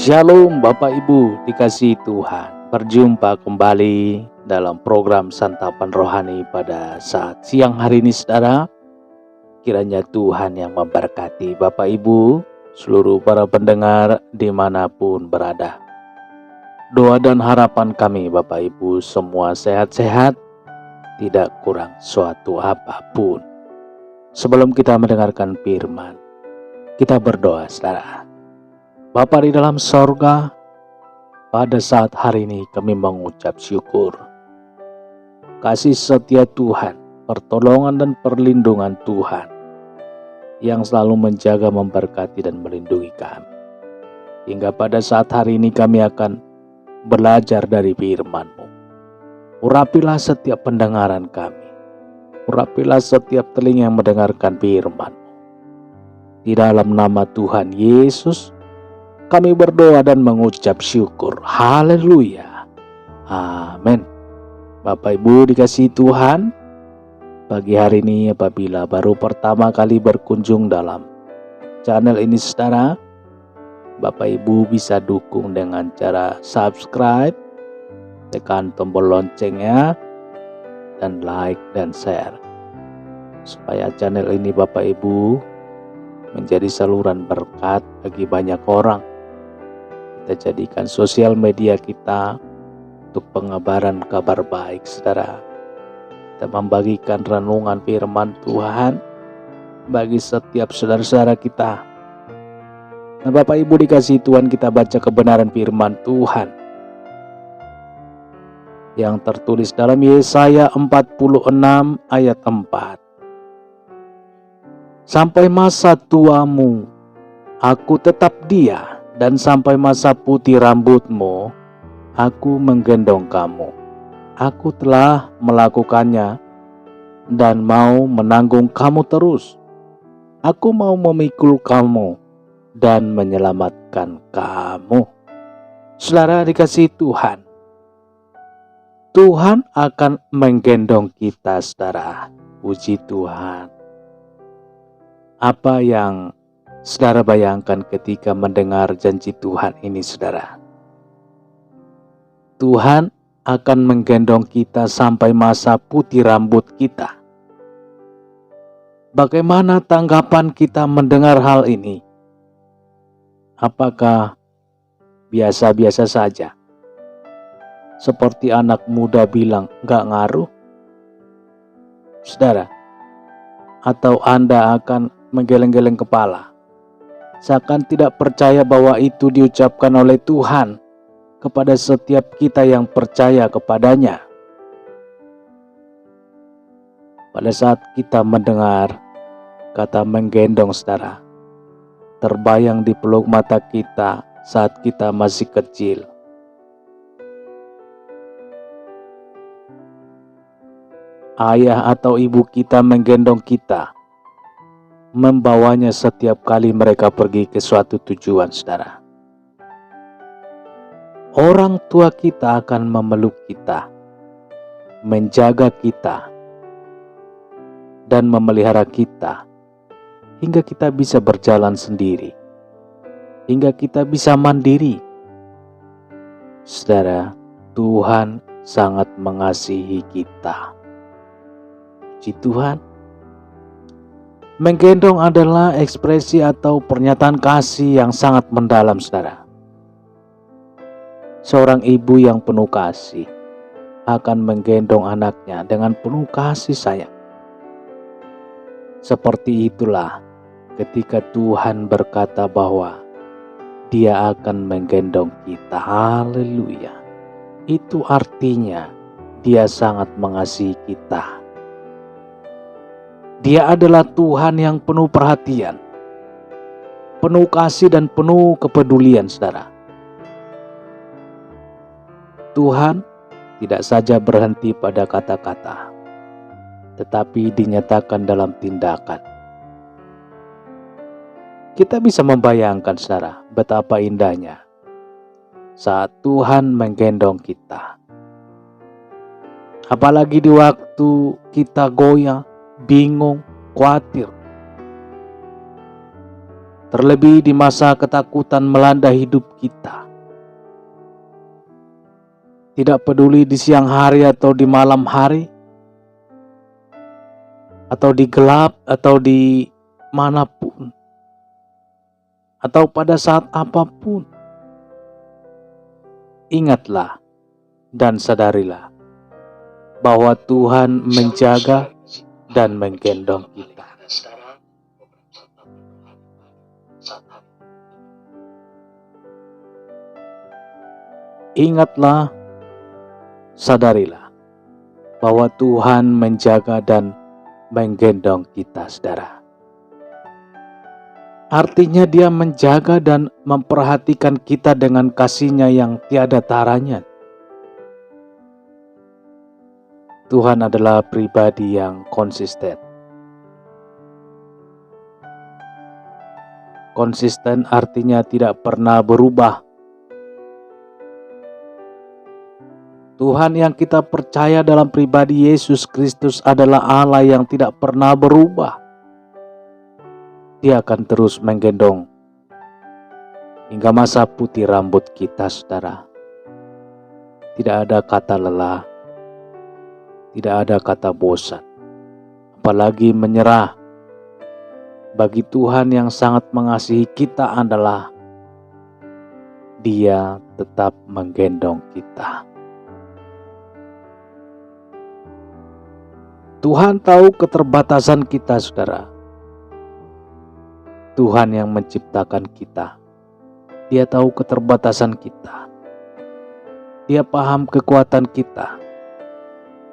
Shalom Bapak Ibu dikasihi Tuhan. Berjumpa kembali dalam program Santapan Rohani pada saat siang hari ini saudara. Kiranya Tuhan yang memberkati Bapak Ibu, seluruh para pendengar dimanapun berada. Doa dan harapan kami Bapak Ibu semua sehat-sehat, tidak kurang suatu apapun. Sebelum kita mendengarkan firman, kita berdoa saudara. Bapa di dalam sorga, pada saat hari ini kami mengucap syukur. Kasih setia Tuhan, pertolongan dan perlindungan Tuhan yang selalu menjaga, memberkati dan melindungi kami. Hingga pada saat hari ini kami akan belajar dari firman-Mu. Urapilah setiap pendengaran kami. Urapilah setiap telinga yang mendengarkan firman-Mu. Di dalam nama Tuhan Yesus, kami berdoa dan mengucap syukur. Haleluya. Amin. Bapak Ibu dikasihi Tuhan, pagi hari ini apabila baru pertama kali berkunjung dalam channel ini saudara, Bapak Ibu bisa dukung dengan cara subscribe, tekan tombol loncengnya, dan like dan share. Supaya channel ini Bapak Ibu menjadi saluran berkat bagi banyak orang. Kita jadikan sosial media kita untuk pengabaran kabar baik saudara. Kita membagikan renungan firman Tuhan bagi setiap saudara-saudara kita. Nah Bapak Ibu dikasihi Tuhan, kita baca kebenaran firman Tuhan yang tertulis dalam Yesaya 46 ayat 4. Sampai masa tuamu aku tetap dia, dan sampai masa putih rambutmu aku menggendong kamu. Aku telah melakukannya dan mau menanggung kamu terus. Aku mau memikul kamu dan menyelamatkan kamu. Saudara dikasihi Tuhan, Tuhan akan menggendong kita saudara. Puji Tuhan. Apa yang saudara bayangkan ketika mendengar janji Tuhan ini saudara? Tuhan akan menggendong kita sampai masa putih rambut kita. Bagaimana tanggapan kita mendengar hal ini? Apakah biasa-biasa saja? Seperti anak muda bilang, gak ngaruh? Saudara, atau Anda akan menggeleng-geleng kepala? Seakan tidak percaya bahwa itu diucapkan oleh Tuhan kepada setiap kita yang percaya kepadanya. Pada saat kita mendengar kata menggendong saudara, terbayang di peluk mata kita saat kita masih kecil. Ayah atau ibu kita menggendong kita, membawanya setiap kali mereka pergi ke suatu tujuan saudara. Orang tua kita akan memeluk kita, menjaga kita, dan memelihara kita hingga kita bisa berjalan sendiri, hingga kita bisa mandiri. Saudara, Tuhan sangat mengasihi kita. Puji Tuhan. Menggendong adalah ekspresi atau pernyataan kasih yang sangat mendalam saudara. Seorang ibu yang penuh kasih akan menggendong anaknya dengan penuh kasih sayang. Seperti itulah ketika Tuhan berkata bahwa Dia akan menggendong kita. Haleluya. Itu artinya Dia sangat mengasihi kita. Dia adalah Tuhan yang penuh perhatian, penuh kasih dan penuh kepedulian saudara. Tuhan tidak saja berhenti pada kata-kata, tetapi dinyatakan dalam tindakan. Kita bisa membayangkan saudara betapa indahnya saat Tuhan menggendong kita. Apalagi di waktu kita goyah, bingung, khawatir. terlebih di masa ketakutan melanda hidup kita. Tidak peduli di siang hari atau di malam hari, atau di gelap atau di manapun, atau pada saat apapun, ingatlah dan sadarilah bahwa Tuhan menjaga dan menggendong kita. Ingatlah, sadarilah bahwa Tuhan menjaga dan menggendong kita, saudara. Artinya Dia menjaga dan memperhatikan kita dengan kasih-Nya yang tiada taranya. Tuhan adalah pribadi yang konsisten. Konsisten artinya tidak pernah berubah. Tuhan yang kita percaya dalam pribadi Yesus Kristus adalah Allah yang tidak pernah berubah. Dia akan terus menggendong hingga masa putih rambut kita, saudara. Tidak ada kata lelah, tidak ada kata bosan, apalagi menyerah. Bagi Tuhan yang sangat mengasihi kita adalah Dia tetap menggendong kita. Tuhan tahu keterbatasan kita, saudara. Tuhan yang menciptakan kita, Dia tahu keterbatasan kita. Dia paham kekuatan kita.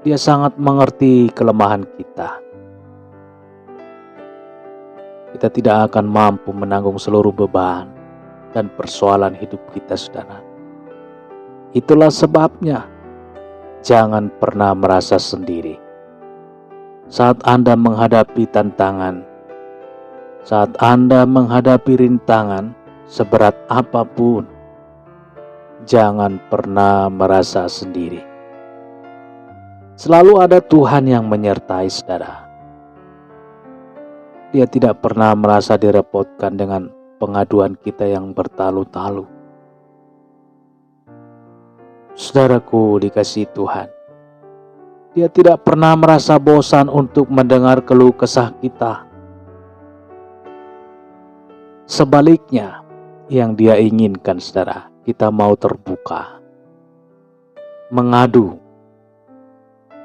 Dia sangat mengerti kelemahan kita. Kita tidak akan mampu menanggung seluruh beban dan persoalan hidup kita, saudara. Itulah sebabnya jangan pernah merasa sendiri. Saat Anda menghadapi tantangan, saat Anda menghadapi rintangan seberat apapun, jangan pernah merasa sendiri. Selalu ada Tuhan yang menyertai, saudara. Dia tidak pernah merasa direpotkan dengan pengaduan kita yang bertalu-talu. Saudaraku dikasihi Tuhan, Dia tidak pernah merasa bosan untuk mendengar keluh kesah kita. Sebaliknya, yang Dia inginkan, saudara, kita mau terbuka, mengadu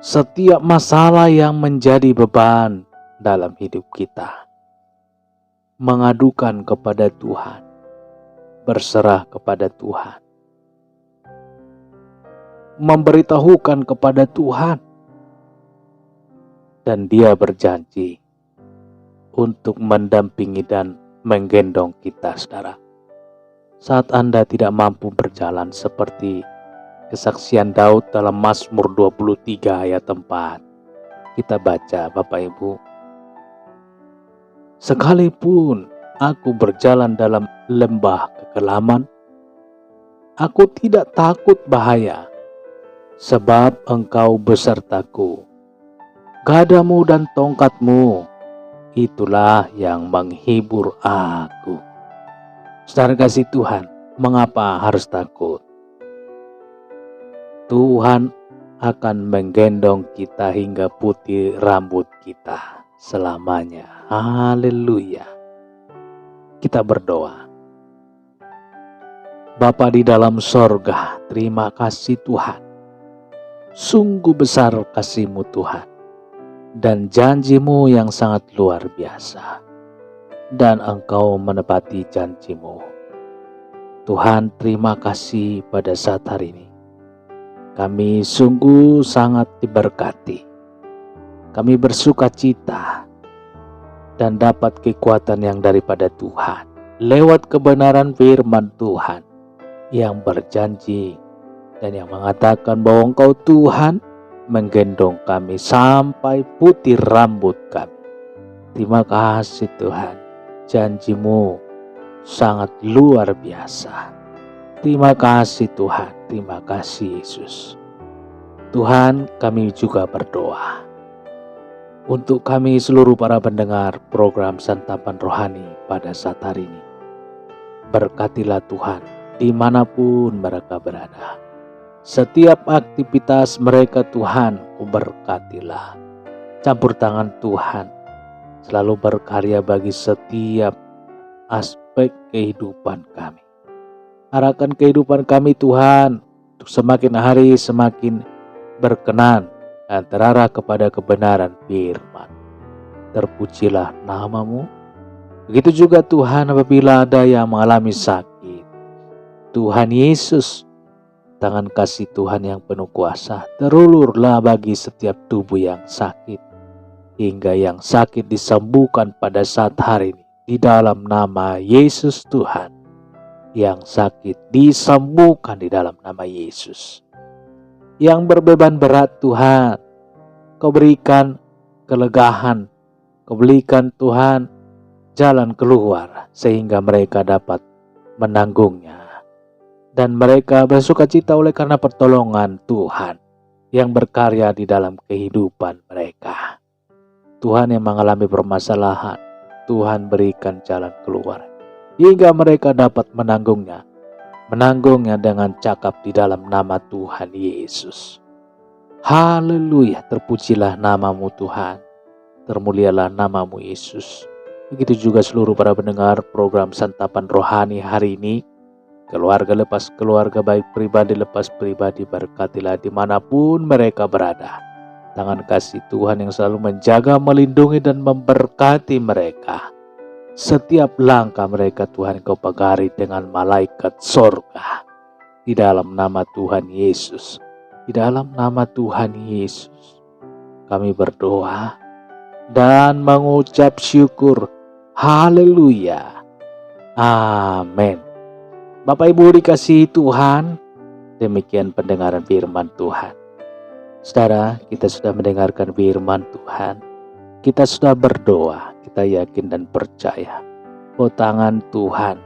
setiap masalah yang menjadi beban dalam hidup kita. Mengadukan kepada Tuhan, berserah kepada Tuhan, memberitahukan kepada Tuhan. Dan Dia berjanji untuk mendampingi dan menggendong kita, saudara. Saat Anda tidak mampu berjalan seperti kesaksian Daud dalam Mazmur 23 ayat 4. Kita baca, Bapak Ibu. Sekalipun aku berjalan dalam lembah kekelaman, aku tidak takut bahaya, sebab Engkau besertaku. Gadamu dan tongkatmu, itulah yang menghibur aku. Saudara kasih Tuhan, mengapa harus takut? Tuhan akan menggendong kita hingga putih rambut kita selamanya. Haleluya. Kita berdoa. Bapa di dalam sorga, terima kasih Tuhan. Sungguh besar kasih-Mu Tuhan, dan janji-Mu yang sangat luar biasa, dan Engkau menepati janji-Mu. Tuhan, terima kasih pada saat hari ini. Kami sungguh sangat diberkati. Kami bersuka cita dan dapat kekuatan yang daripada Tuhan lewat kebenaran firman Tuhan yang berjanji dan yang mengatakan bahwa Engkau Tuhan menggendong kami sampai putih rambut kami. Terima kasih Tuhan, janji-Mu sangat luar biasa. Terima kasih Tuhan, terima kasih Yesus. Tuhan, kami juga berdoa untuk kami seluruh para pendengar program Santapan Rohani pada saat hari ini. Berkatilah Tuhan dimanapun mereka berada. Setiap aktivitas mereka Tuhan, berkatilah. Campur tangan Tuhan selalu berkarya bagi setiap aspek kehidupan kami. Arahkan kehidupan kami Tuhan untuk semakin hari semakin berkenan dan terarah kepada kebenaran firman. Terpujilah nama-Mu. Begitu juga Tuhan apabila ada yang mengalami sakit. Tuhan Yesus, tangan kasih Tuhan yang penuh kuasa, terulurlah bagi setiap tubuh yang sakit. Hingga yang sakit disembuhkan pada saat hari ini. Di dalam nama Yesus Tuhan. Yang sakit disembuhkan di dalam nama Yesus. Yang berbeban berat Tuhan, Kau berikan kelegaan, Kau berikan Tuhan jalan keluar sehingga mereka dapat menanggungnya. Dan mereka bersukacita oleh karena pertolongan Tuhan yang berkarya di dalam kehidupan mereka. Tuhan yang mengalami permasalahan, Tuhan berikan jalan keluar hingga mereka dapat menanggungnya dengan cakap di dalam nama Tuhan Yesus. Haleluya, terpujilah nama-Mu Tuhan, termulialah nama-Mu Yesus. Begitu juga seluruh para pendengar program Santapan Rohani hari ini. Keluarga lepas keluarga, baik pribadi lepas pribadi, berkatilah dimanapun mereka berada. Tangan kasih Tuhan yang selalu menjaga, melindungi dan memberkati mereka. Setiap langkah mereka Tuhan Kau pagari dengan malaikat sorga. Di dalam nama Tuhan Yesus. Di dalam nama Tuhan Yesus. Kami berdoa dan mengucap syukur. Haleluya. Amin. Bapak Ibu dikasihi Tuhan. Demikian pendengaran firman Tuhan. Saudara, kita sudah mendengarkan firman Tuhan. Kita sudah berdoa, kita yakin dan percaya bahwa tangan Tuhan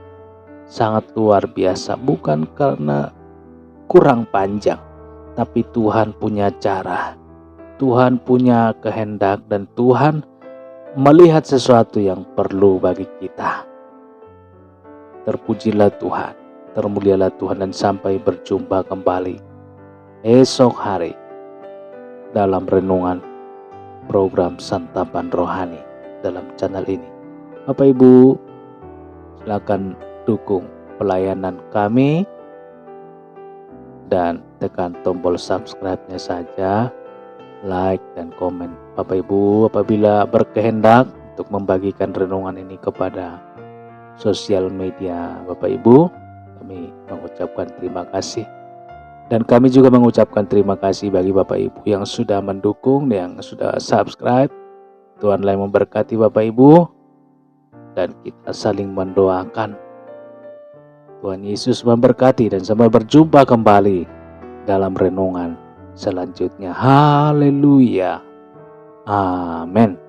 sangat luar biasa. Bukan karena kurang panjang, tapi Tuhan punya cara. Tuhan punya kehendak dan Tuhan melihat sesuatu yang perlu bagi kita. Terpujilah Tuhan, termulialah Tuhan, dan sampai berjumpa kembali esok hari dalam renungan program Santapan Rohani dalam channel ini. Bapak Ibu, silakan dukung pelayanan kami dan tekan tombol subscribe-nya saja, like dan komen. Bapak Ibu, apabila berkehendak untuk membagikan renungan ini kepada sosial media Bapak Ibu, kami mengucapkan terima kasih. Dan kami juga mengucapkan terima kasih bagi Bapak Ibu yang sudah mendukung, yang sudah subscribe. Tuhanlah yang memberkati Bapak Ibu. Dan kita saling mendoakan. Tuhan Yesus memberkati dan sampai berjumpa kembali dalam renungan selanjutnya. Haleluya. Amin.